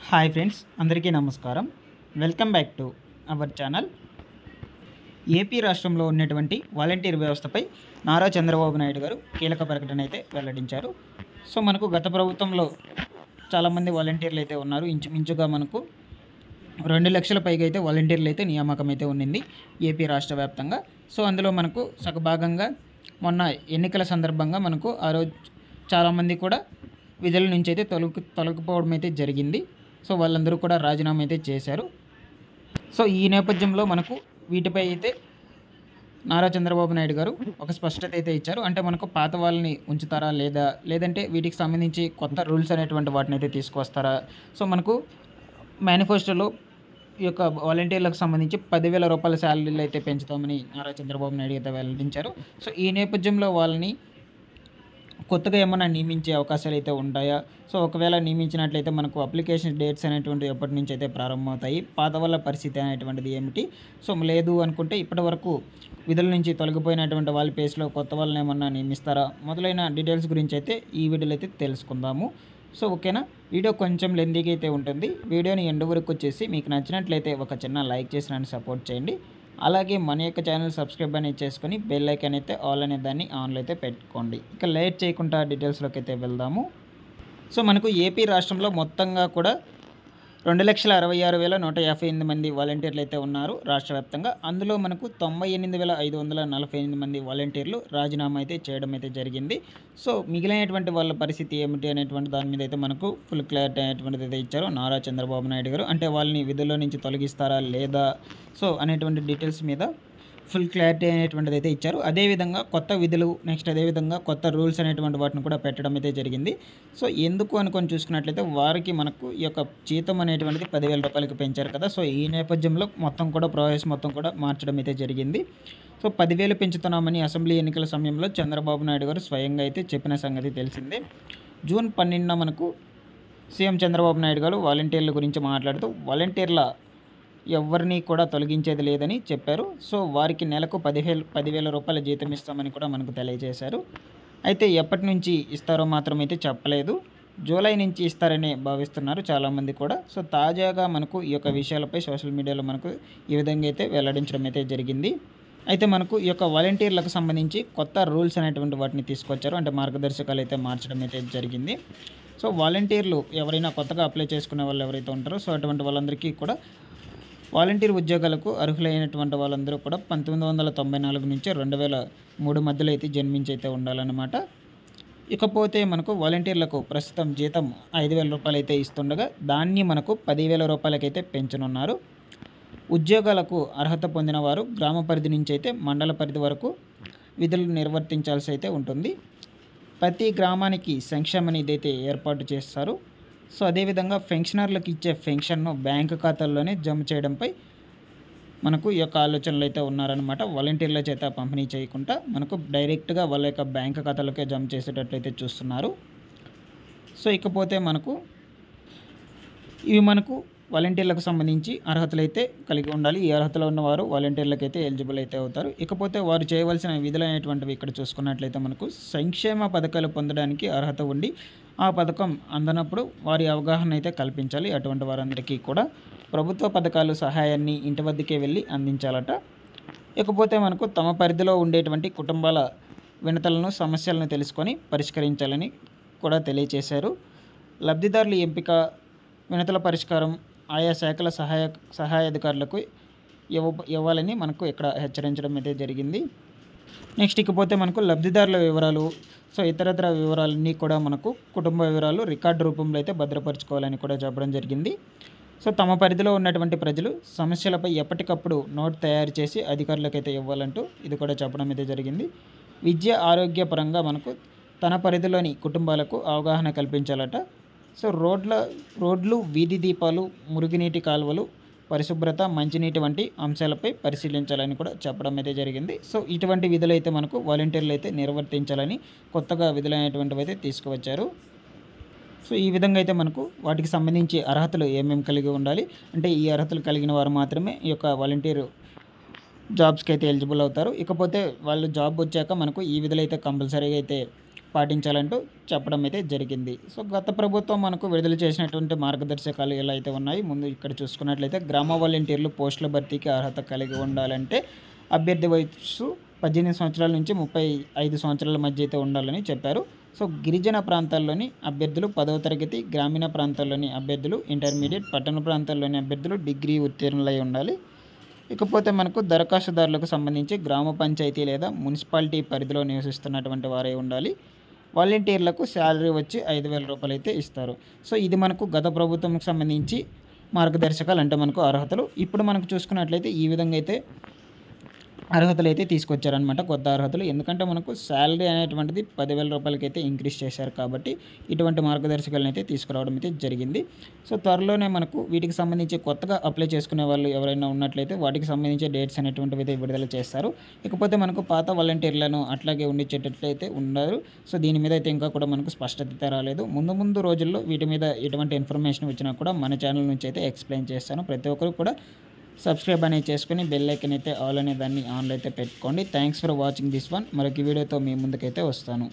Hi friends, అందరికీ నమస్కారం. Welcome back to our channel. AP రాష్ట్రంలో ఉన్నటువంటి వాలంటీర్ వ్యవస్థపై నారా చంద్రబాబు నాయుడు గారు కీలక ప్రకటన అయితే వెల్లడించారు. సో మనకు గత ప్రభుత్వంలో చాలామంది వాలంటీర్లు అయితే ఉన్నారు. ఇంచుమించుగా మనకు 2 లక్షల పైగా అయితే వాలంటీర్లు అయితే నియామకం అయితే ఉన్నింది ఏపీ రాష్ట్ర వ్యాప్తంగా. సో అందులో మనకు సగభాగంగా మొన్న ఎన్నికల సందర్భంగా మనకు ఆ రోజు చాలామంది కూడా విధుల నుంచి అయితే తొలగిపోవడం అయితే జరిగింది. సో వాళ్ళందరూ కూడా రాజీనామా అయితే చేశారు. సో ఈ నేపథ్యంలో మనకు వీటిపై అయితే నారా చంద్రబాబు నాయుడు గారు ఒక స్పష్టత అయితే ఇచ్చారు. అంటే మనకు పాత వాళ్ళని ఉంచుతారా లేదంటే వీటికి సంబంధించి కొత్త రూల్స్ అనేటువంటి వాటిని అయితే తీసుకొస్తారా. సో మనకు మేనిఫెస్టోలో ఈ యొక్క వాలంటీర్లకు సంబంధించి 10,000 రూపాయల శాలరీలు అయితే పెంచుతామని నారా చంద్రబాబు నాయుడు అయితే వెల్లడించారు. సో ఈ నేపథ్యంలో వాళ్ళని కొత్తగా ఏమన్నా నియమించే అవకాశాలు అయితే ఉంటాయా? సో ఒకవేళ నియమించినట్లయితే మనకు అప్లికేషన్ డేట్స్ అనేటువంటివి ఎప్పటి నుంచి అయితే ప్రారంభమవుతాయి? పాత వాళ్ళ పరిస్థితి అనేటువంటిది ఏమిటి? సో లేదు అనుకుంటే ఇప్పటివరకు విధుల నుంచి తొలగిపోయినటువంటి వాళ్ళ ప్లేస్లో కొత్త వాళ్ళని ఏమన్నా నియమిస్తారా? మొదలైన డీటెయిల్స్ గురించి అయితే ఈ వీడియోలో అయితే తెలుసుకుందాము. సో ఓకేనా, వీడియో కొంచెం లెందీగా అయితే ఉంటుంది. వీడియోని ఎండ్ వరకు వచ్చేసి మీకు నచ్చినట్లయితే ఒక చిన్న లైక్ చేసి నన్ను సపోర్ట్ చేయండి. అలాగే మన యొక్క ఛానల్ సబ్స్క్రైబ్ అనేది చేసుకొని బెల్ ఐకాన్ అయితే ఆల్ అనే దాన్ని ఆన్లో అయితే పెట్టుకోండి. ఇక లేట్ చేయకుండా డీటెయిల్స్లోకి అయితే వెళ్దాము. సో మనకు ఏపీ రాష్ట్రంలో మొత్తంగా కూడా 2,66,158 మంది వాలంటీర్లు అయితే ఉన్నారు రాష్ట్ర వ్యాప్తంగా. అందులో మనకు 98,548 మంది వాలంటీర్లు రాజీనామా అయితే చేయడం అయితే జరిగింది. సో మిగిలినటువంటి వాళ్ళ పరిస్థితి ఏమిటి అనేటువంటి దాని మీద అయితే మనకు ఫుల్ క్లారిటీ అనేటువంటిది అయితే ఇచ్చారు నారా చంద్రబాబు నాయుడు గారు. అంటే వాళ్ళని విధుల్లో నుంచి తొలగిస్తారా లేదా సో అనేటువంటి డీటెయిల్స్ మీద ఫుల్ క్లారిటీ అనేటువంటిది అయితే ఇచ్చారు. అదేవిధంగా కొత్త విధులు అదేవిధంగా కొత్త రూల్స్ అనేటువంటి వాటిని కూడా పెట్టడం అయితే జరిగింది. సో ఎందుకు అనుకొని చూసుకున్నట్లయితే వారికి మనకు ఈ యొక్క జీతం అనేటువంటిది 10,000 రూపాయలకి పెంచారు కదా. సో ఈ నేపథ్యంలో మొత్తం కూడా ప్రాసెస్ మొత్తం కూడా మార్చడం అయితే జరిగింది. సో 10,000 పెంచుతున్నామని అసెంబ్లీ ఎన్నికల సమయంలో చంద్రబాబు నాయుడు గారు స్వయంగా అయితే చెప్పిన సంగతి తెలిసిందే. జూన్ 12న మనకు సీఎం చంద్రబాబు నాయుడు గారు వాలంటీర్ల గురించి మాట్లాడుతూ వాలంటీర్ల ఎవరిని కూడా తొలగించేది లేదని చెప్పారు. సో వారికి నెలకు 10,000 రూపాయల జీతం ఇస్తామని కూడా మనకు తెలియజేశారు. అయితే ఎప్పటి నుంచి ఇస్తారో మాత్రం అయితే చెప్పలేదు. జూలై నుంచి ఇస్తారని భావిస్తున్నారు చాలామంది కూడా. సో తాజాగా మనకు ఈ యొక్క విషయాలపై సోషల్ మీడియాలో మనకు ఈ విధంగా అయితే వెల్లడించడం అయితే జరిగింది. అయితే మనకు ఈ యొక్క వాలంటీర్లకు సంబంధించి కొత్త రూల్స్ అనేటువంటి వాటిని తీసుకొచ్చారు. అంటే మార్గదర్శకాలు అయితే మార్చడం అయితే జరిగింది. సో వాలంటీర్లు ఎవరైనా కొత్తగా అప్లై చేసుకునే వాళ్ళు ఎవరైతే ఉంటారో సో అటువంటి వాళ్ళందరికీ కూడా వాలంటీర్ ఉద్యోగాలకు అర్హులైనటువంటి వాళ్ళందరూ కూడా 1994 నుంచి 2003 మధ్యలో అయితే జన్మించి అయితే ఉండాలన్నమాట. ఇకపోతే మనకు వాలంటీర్లకు ప్రస్తుతం జీతం 5,000 రూపాయలు అయితే ఇస్తుండగా దాన్ని మనకు 10,000 రూపాయలకైతే పెంచనున్నారు. ఉద్యోగాలకు అర్హత పొందిన వారు గ్రామ పరిధి నుంచి అయితే మండల పరిధి వరకు విధులు నిర్వర్తించాల్సి అయితే ఉంటుంది. ప్రతి గ్రామానికి సంక్షేమ నిధి అయితే ఏర్పాటు చేస్తారు. సో అదేవిధంగా పెన్షనర్లకు ఇచ్చే పెన్షన్ను బ్యాంకు ఖాతాల్లోనే జమ చేయడంపై మనకు ఈ యొక్క ఆలోచనలు అయితే ఉన్నారనమాట. వాలంటీర్ల చేత పంపిణీ చేయకుండా మనకు డైరెక్ట్గా వాళ్ళ యొక్క బ్యాంకు ఖాతాలకే జమ చేసేటట్లయితే చూస్తున్నారు. సో ఇకపోతే ఇవి మనకు వాలంటీర్లకు సంబంధించి అర్హతలు అయితే కలిగి ఉండాలి. ఈ అర్హతలో ఉన్నవారు వాలంటీర్లకు అయితే ఎలిజిబుల్ అయితే అవుతారు. ఇకపోతే వారు చేయవలసిన విధులు అనేటువంటివి ఇక్కడ చూసుకున్నట్లయితే మనకు సంక్షేమ పథకాలు పొందడానికి అర్హత ఉండి ఆ పథకం అందనప్పుడు వారి అవగాహన అయితే కల్పించాలి. అటువంటి వారందరికీ కూడా ప్రభుత్వ పథకాలు సహాయాన్ని ఇంటి వద్దకే వెళ్ళి అందించాలట. ఇకపోతే మనకు తమ పరిధిలో ఉండేటువంటి కుటుంబాల వినతులను సమస్యలను తెలుసుకొని పరిష్కరించాలని కూడా తెలియజేశారు. లబ్ధిదారుల ఎంపిక వినతుల పరిష్కారం ఆయా శాఖల సహాయాధికారులకు ఇవ్వాలని మనకు ఇక్కడ హెచ్చరించడం అయితే జరిగింది. నెక్స్ట్ ఇకపోతే మనకు లబ్ధిదారుల వివరాలు సో ఇతరత్ర వివరాలన్నీ కూడా మనకు కుటుంబ వివరాలు రికార్డు రూపంలో అయితే భద్రపరచుకోవాలని కూడా చెప్పడం జరిగింది. సో తమ పరిధిలో ఉన్నటువంటి ప్రజలు సమస్యలపై ఎప్పటికప్పుడు నోట్ తయారు చేసి అధికారులకైతే ఇవ్వాలంటూ ఇది కూడా చెప్పడం అయితే జరిగింది. విద్య ఆరోగ్యపరంగా మనకు తన పరిధిలోని కుటుంబాలకు అవగాహన కల్పించాలట. సో రోడ్లు వీధి దీపాలు మురుగునీటి కాలువలు పరిశుభ్రత మంచినీటి వంటి అంశాలపై పరిశీలించాలని కూడా చెప్పడం అయితే జరిగింది. సో ఇటువంటి విధులు అయితే మనకు వాలంటీర్లు అయితే నిర్వర్తించాలని కొత్తగా విధులు అనేటువంటివి అయితే తీసుకువచ్చారు. సో ఈ విధంగా అయితే మనకు వాటికి సంబంధించి అర్హతలు ఏమేమి కలిగి ఉండాలి అంటే ఈ అర్హతలు కలిగిన వారు మాత్రమే ఈ యొక్క వాలంటీర్ జాబ్స్కి అయితే ఎలిజిబుల్ అవుతారు. ఇకపోతే వాళ్ళు జాబ్ వచ్చాక మనకు ఈ విధులు అయితే కంపల్సరీగా అయితే పాటించాలంటూ చెప్పడం అయితే జరిగింది. సో గత ప్రభుత్వం మనకు విడుదల చేసినటువంటి మార్గదర్శకాలు ఎలా అయితే ఉన్నాయి, ముందు ఇక్కడ చూసుకున్నట్లయితే గ్రామ వాలంటీర్లు పోస్టుల భర్తీకి అర్హత కలిగి ఉండాలంటే అభ్యర్థి వయస్సు 18 సంవత్సరాల నుంచి 35 సంవత్సరాల మధ్య అయితే ఉండాలని చెప్పారు. సో గిరిజన ప్రాంతాల్లోని అభ్యర్థులు 10వ తరగతి, గ్రామీణ ప్రాంతాల్లోని అభ్యర్థులు ఇంటర్మీడియట్, పట్టణ ప్రాంతాల్లోని అభ్యర్థులు డిగ్రీ ఉత్తీర్ణులై ఉండాలి. ఇకపోతే మనకు దరఖాస్తుదారులకు సంబంధించి గ్రామ పంచాయతీ లేదా మున్సిపాలిటీ పరిధిలో నివసిస్తున్నటువంటి వారే ఉండాలి. వాలంటీర్లకు శాలరీ వచ్చి 5,000 రూపాయలు అయితే ఇస్తారు. సో ఇది మనకు గత ప్రభుత్వంకి సంబంధించి మార్గదర్శకాలు, అంటే మనకు అర్హతలు. ఇప్పుడు మనకు చూసుకున్నట్లయితే ఈ విధంగా అయితే అర్హతలు అయితే తీసుకొచ్చారనమాట, కొత్త అర్హతలు. ఎందుకంటే మనకు శాలరీ అనేటువంటిది 10,000 రూపాయలకైతే ఇంక్రీజ్ చేశారు కాబట్టి ఇటువంటి మార్గదర్శకాలను అయితే తీసుకురావడం అయితే జరిగింది. సో త్వరలోనే మనకు వీటికి సంబంధించి కొత్తగా అప్లై చేసుకునే వాళ్ళు ఎవరైనా ఉన్నట్లయితే వాటికి సంబంధించి డేట్స్ అనేటువంటివి అయితే విడుదల చేస్తారు. ఇకపోతే మనకు పాత వాలంటీర్లను అట్లాగే ఉండిచ్చేటట్లయితే ఉండరు. సో దీని మీద అయితే ఇంకా కూడా మనకు స్పష్టత అయితే రాలేదు. ముందు రోజుల్లో వీటి మీద ఎటువంటి ఇన్ఫర్మేషన్ వచ్చినా కూడా మన ఛానల్ నుంచి అయితే ఎక్స్ప్లెయిన్ చేస్తాను. ప్రతి ఒక్కరు కూడా సబ్స్క్రైబ్ అనేది చేసుకుని బెల్ ఐకాన్ అయితే ఆల్ అనే దాన్ని ఆన్లో అయితే పెట్టుకోండి. Thanks for watching this one. మరొక వీడియోతో మీ ముందుకైతే వస్తాను.